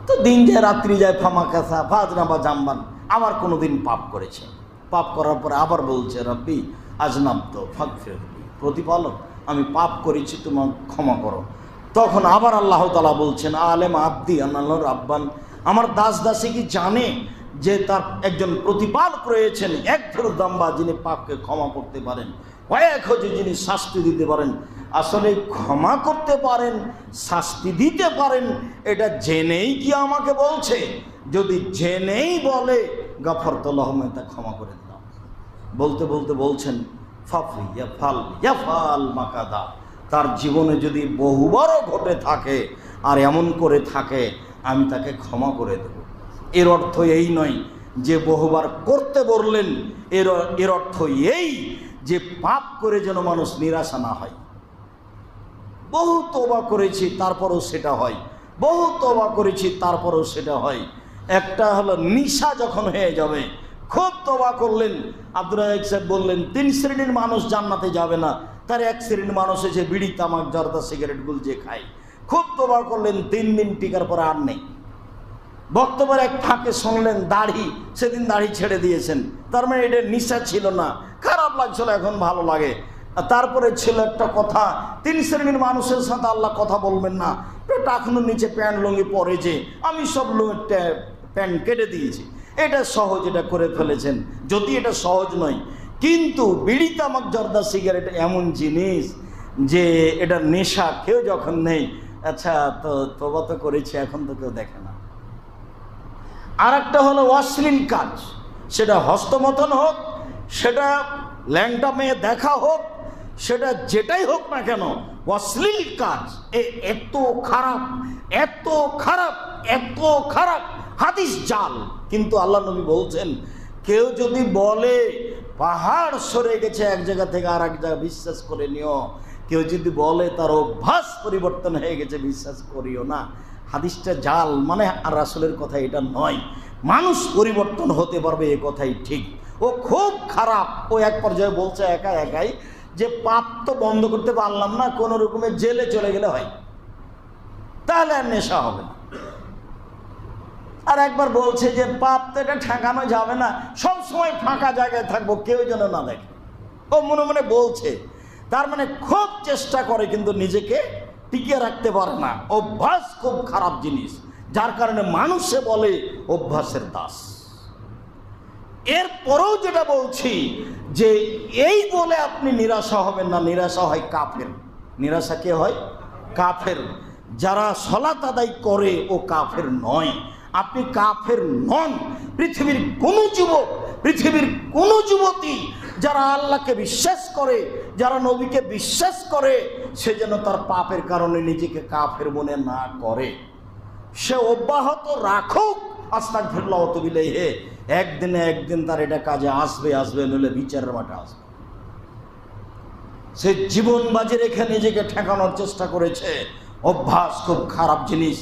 তো দিন যায় রাত্রি যায়, ফামাকাসা ফাজনা বা জাম্বান, আবার কোনো দিন পাপ করেছে। পাপ করার পরে আবার বলছে রব্বি আজনাব তো ফাগফিরলি, প্রতিপালক আমি পাপ করেছি, তোমার ক্ষমা করো। তখন আবার আল্লাহ তাআলা বলছেন আলেম আব্দি আনাল রাব্বান, আমার দাস দাসী কি জানে যে তার একজন প্রতিপালক রয়েছেন, এক ফেরুদাম্বা, যিনি পাপকে ক্ষমা করতে পারেন, কয়েক হচ্ছে যিনি শাস্তি দিতে পারেন। আসলে ক্ষমা করতে পারেন, শাস্তি দিতে পারেন, এটা জেনেই কি আমাকে বলছে? যদি জেনেই বলে গাফারতুল্লাহ, তা ক্ষমা করে দিলাম। বলতে বলতে বলছেন ফাফি ইয়াফাল মাকাদা, তার জীবনে যদি বহুবারও ঘটে থাকে আর এমন করে থাকে, আমি তাকে ক্ষমা করে দেব। এর অর্থ এই নয় যে বহুবার করতে বললেন, এর অর্থ এই যে পাপ করে যেন মানুষ নিরাশা না হয়। বহু তওবা করেছি তারপরেও সেটা হয়, বহু তওবা করেছি তারপরেও সেটা হয়। একটা হলো নিশা যখন হয়ে যাবে, খুব তওবা করলেন, আব্দুর রাজ্জাক সাহেব বললেন 3 শ্রেণীর মানুষ জান্নাতে যাবে না, তার 1 শ্রেণীর মানুষ এসে বিড়ি তামাক জর্দা সিগারেট গুলজে খায়। খুব তওবা করলেন, 3 দিন টিকার পরে আর নেই। বক্তব্যের এক ফাঁকে শুনলেন দাড়ি, সেদিন দাড়ি ছেড়ে দিয়েছেন, তার মানে এটা নিশা ছিল না, খারাপ লাগছিল, এখন ভালো লাগে। তারপরে ছিল একটা কথা, 3 শ্রেণীর মানুষের সাথে আল্লাহ কথা বলবেন না, টাকনুর নিচে প্যান্ট লুঙ্গি পরে যে আমি সব প্যান্ট কেটে দিয়েছি, এটা সহজ, এটা করে ফেলেছেন। যদি এটা সহজ নয়, কিন্তু বিড়ি তামাক জর্দা সিগারেট এমন জিনিস যে এটা নেশা, কেউ যখন নেই, আচ্ছা তো তওবা তো করেছি, এখন তো কেউ দেখে না। আর একটা হলো অশ্লীল কাজ, সেটা হস্তমথন হোক, সেটা ল্যাংটা মেয়ে দেখা হোক, সেটা যেটাই হোক না কেন, অশ্লীল কাজ এত খারাপ, এত খারাপ, এত খারাপ, হাদিস জাল। কিন্তু আল্লাহ নবী বলছেন, কেউ যদি বলে পাহাড় সরে গেছে এক জায়গা থেকে আর এক জায়গা, বিশ্বাস করে নিও। কেউ যদি বলে তার অভ্যাস পরিবর্তন হয়ে গেছে, বিশ্বাস করিও না। হাদিসটা জাল, মানে আর রাসূলের কথা এটা নয়। মানুষ পরিবর্তন হতে পারবে, এ কথাই ঠিক। ও খুব খারাপ, ও এক পর্যায়ে বলছে একাই যে পাপ তো বন্ধ করতে পারলাম না, কোনো রকমের জেলে চলে গেলে হয়, তাহলে আর নেশা হবে না। আর একবার বলছে যে পাপ তো এটা ঠেকানো যাবে না, সব সময় ফাঁকা জায়গায় থাকবো, কেউ যেন না দেখে। ও মনে মনে বলছে, তার মানে খুব চেষ্টা করে কিন্তু নিজেকে টিকিয়ে রাখতে পারে না। অভ্যাস খুব খারাপ জিনিস, যার কারণে মানুষে বলে অভ্যাসের দাস। এরপরেও যেটা বলছি যে এই বলে আপনি নিরাশা হবেন না, নিরাশা হয় কাফের। নিরাশা কে হয়? কাফের। যারা সালাত আদায় করে ও কাফের নয়। আপনি কাফের নন। পৃথিবীর কোনো যুবক, পৃথিবীর কোনো যুবতী যারা আল্লাহকে বিশ্বাস করে, যারা নবীকে বিশ্বাস করে, সে যেন তার পাপের কারণে নিজেকে কাফের মনে না করে। সে অব্যাহত রাখুক আস্তাগফিরুল্লাহ ওয়া তুবু ইলাইহি, একদিনে একদিন তার এটা কাজে আসবে, নইলে বিচারের মাঠে আসবে। সে জীবন বাজি রেখে নিজেকে ঠেকানোর চেষ্টা করেছে। অভ্যাস খুব খারাপ জিনিস।